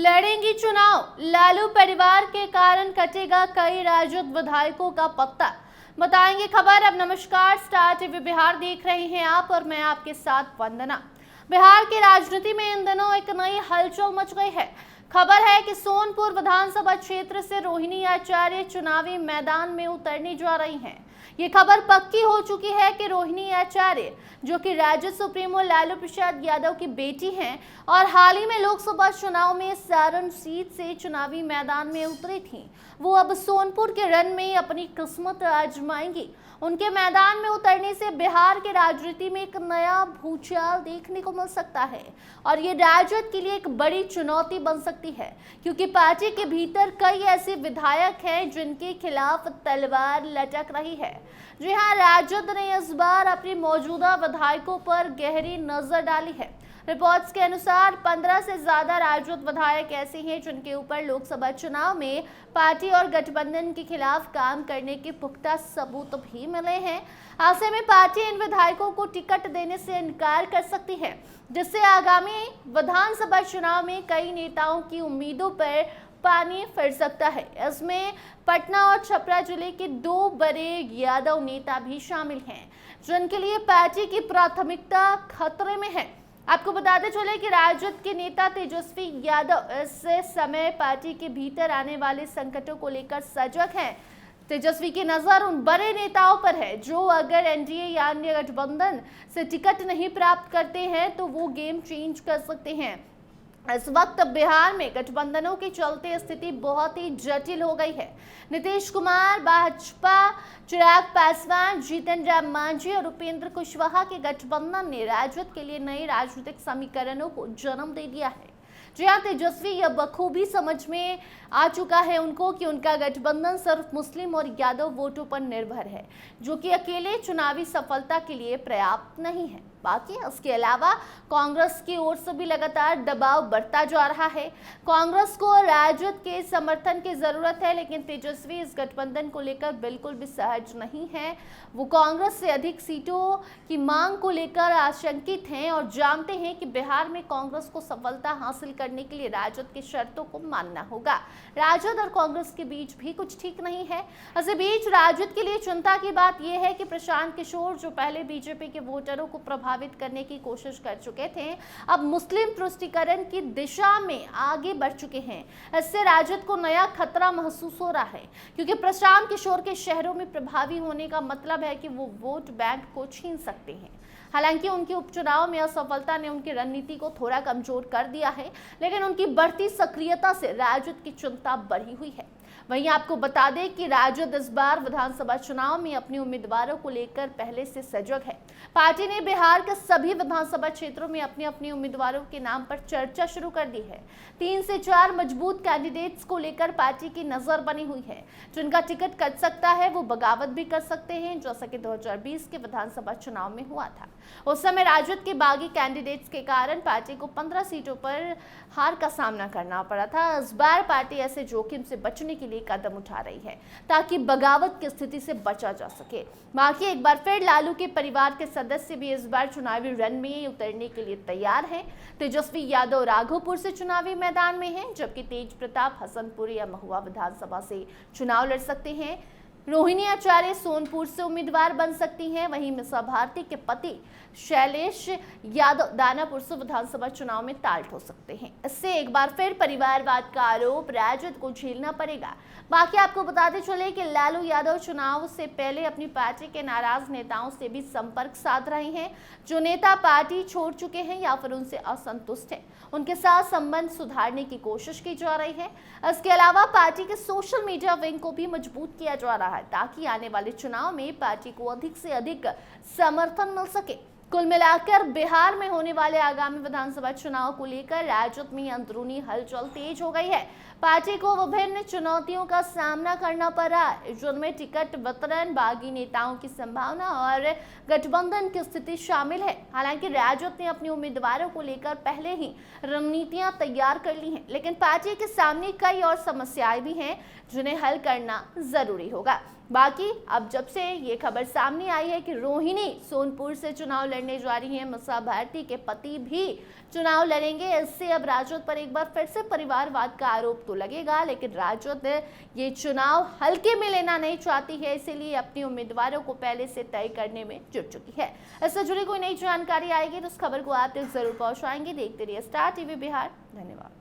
लड़ेंगी चुनाव, लालू परिवार के कारण कटेगा कई राजद विधायकों का पत्ता। बताएंगे खबर। अब नमस्कार, स्टार टीवी बिहार देख रहे हैं आप और मैं आपके साथ वंदना। बिहार की राजनीति में इन दिनों एक नई हलचल मच गई है। खबर है कि सोनपुर विधानसभा क्षेत्र से रोहिणी आचार्य चुनावी मैदान में उतरने जा रही हैं। ये खबर पक्की हो चुकी है कि रोहिणी आचार्य, जो कि राजद सुप्रीमो लालू प्रसाद यादव की बेटी हैं और हाल ही में लोकसभा चुनाव में सारण सीट से चुनावी मैदान में उतरी थीं, वो अब सोनपुर के रण में अपनी किस्मत आजमाएंगी। उनके मैदान में उतरने से बिहार के राजनीति में एक नया भूचाल देखने को मिल सकता है और ये राजद के लिए एक बड़ी चुनौती बन सकती है, क्योंकि पार्टी के भीतर कई ऐसे विधायक हैं जिनके खिलाफ तलवार लटक रही है। जी हां, राजद ने इस बार अपने मौजूदा विधायकों पर गहरी नजर डाली है। रिपोर्ट्स के अनुसार 15 से ज्यादा राजद विधायक ऐसे हैं जिनके ऊपर लोकसभा चुनाव में पार्टी और गठबंधन के खिलाफ काम करने के पुख्ता सबूत भी मिले हैं। ऐसे में पार्टी इन विधायकों को टिकट देने से इनकार कर सकती है, जिससे आगामी विधानसभा चुनाव में कई नेताओं की उम्मीदों पर पानी फिर सकता है। इसमें पटना और छपरा जिले के दो बड़े यादव नेता भी शामिल हैं, जिनके लिए पार्टी की प्राथमिकता खतरे में है। आपको बताते चले कि राजद के नेता तेजस्वी यादव इस समय पार्टी के भीतर आने वाले संकटों को लेकर सजग हैं। तेजस्वी की नजर उन बड़े नेताओं पर है जो अगर एनडीए या अन्य गठबंधन से टिकट नहीं प्राप्त करते हैं तो वो गेम चेंज कर सकते हैं। इस वक्त बिहार में गठबंधनों के चलते स्थिति बहुत ही जटिल हो गई है। नीतीश कुमार, भाजपा, चिराग पासवान, जीतन राम मांझी और उपेंद्र कुशवाहा के गठबंधन ने राजद के लिए नए राजनीतिक समीकरणों को जन्म दे दिया है। जी हाँ, तेजस्वी यह बखूबी समझ में आ चुका है उनको कि उनका गठबंधन सिर्फ मुस्लिम और यादव वोटों पर निर्भर है, जो कि अकेले चुनावी सफलता के लिए पर्याप्त नहीं है। बाकी इसके अलावा कांग्रेस की ओर से भी लगातार दबाव बढ़ता जा रहा है। कांग्रेस को राजद के समर्थन की जरूरत है, लेकिन तेजस्वी इस गठबंधन को लेकर बिल्कुल भी सहज नहीं है। वो कांग्रेस से अधिक सीटों की मांग को लेकर आशंकित हैं और जानते हैं कि बिहार में कांग्रेस को सफलता हासिल करने के लिए राजद की शर्तों को मानना होगा। राजद और कांग्रेस के बीच भी कुछ ठीक नहीं है। इसी बीच राजद के लिए चिंता की बात यह है कि प्रशांत किशोर, जो पहले बीजेपी के वोटरों को प्रभावित करने की कोशिश कर चुके थे, अब मुस्लिम तुष्टीकरण की दिशा में आगे बढ़ चुके हैं। इससे राजद को नया खतरा महसूस हो रहा है, क्योंकि प्रशांत किशोर के शहरों में प्रभावी होने का मतलब है कि वो वोट बैंक को छीन सकते हैं। हालांकि उनके उपचुनाव में असफलता ने उनकी रणनीति को थोड़ा कमजोर कर दिया है, लेकिन उनकी बढ़ती सक्रियता से राजद की चिंता बढ़ी हुई है। वहीं आपको बता दें कि राजद इस बार विधानसभा चुनाव में अपने उम्मीदवारों को लेकर पहले से सजग है। पार्टी ने बिहार के सभी विधानसभा क्षेत्रों में अपने अपने उम्मीदवारों के नाम पर चर्चा शुरू कर दी है। 3 से 4 मजबूत कैंडिडेट्स को लेकर पार्टी की नजर बनी हुई है। जिनका टिकट कट सकता है वो बगावत भी कर सकते हैं, जैसा कि 2020 के विधानसभा चुनाव में हुआ था। उस समय राजद के बागी कैंडिडेट्स के कारण पार्टी को 15 सीटों पर हार का सामना करना पड़ा था। इस बार पार्टी ऐसे जोखिम से बचने के लिए कदम उठा रही है ताकि बगावत की स्थिति से बचा जा सके। बाकी एक बार फिर लालू के परिवार के सदस्य भी इस बार चुनावी रण में उतरने के लिए तैयार हैं। तेजस्वी यादव राघोपुर से चुनावी मैदान में हैं, जबकि तेज प्रताप हसनपुर या महुआ विधानसभा से चुनाव लड़ सकते हैं। रोहिणी आचार्य सोनपुर से उम्मीदवार बन सकती हैं। वहीं मिसा भारती के पति शैलेश यादव दानापुर से विधानसभा चुनाव में टाल्ट हो सकते हैं। इससे एक बार फिर परिवारवाद का आरोप राजद को झेलना पड़ेगा। बाकी आपको बताते चले कि लालू यादव चुनाव से पहले अपनी पार्टी के नाराज नेताओं से भी संपर्क साध रहे हैं। जो नेता पार्टी छोड़ चुके हैं या फिर उनसे असंतुष्ट हैं, उनके साथ संबंध सुधारने की कोशिश की जा रही है। इसके अलावा पार्टी के सोशल मीडिया विंग को भी मजबूत किया जा रहा है, ताकि आने वाले चुनाव में पार्टी को अधिक से अधिक समर्थन मिल सके। कुल मिलाकर बिहार में होने वाले आगामी विधानसभा चुनाव को लेकर राजद में अंदरूनी हलचल तेज हो गई है। पार्टी को विभिन्न चुनौतियों का सामना करना पड़ रहा है, जिनमें टिकट वितरण, बागी नेताओं की संभावना और गठबंधन की स्थिति शामिल है। हालांकि राजद ने अपने उम्मीदवारों को लेकर पहले ही रणनीतियां तैयार कर ली हैं, लेकिन पार्टी के सामने कई और समस्याएं भी हैं जिन्हें हल करना जरूरी होगा। बाकी अब जब से ये खबर सामने आई है कि रोहिणी सोनपुर से चुनाव लड़ने जा रही हैं, मीसा भारती के पति भी चुनाव लड़ेंगे, इससे अब राजद पर एक बार फिर से परिवारवाद का आरोप तो लगेगा, लेकिन राजद ये चुनाव हल्के में लेना नहीं चाहती है, इसीलिए अपने उम्मीदवारों को पहले से तय करने में जुट चुकी है। इससे जुड़ी कोई नई जानकारी आएगी तो उस खबर को आप तक जरूर पहुंचाएंगे। देखते रहिए स्टार टीवी बिहार। धन्यवाद।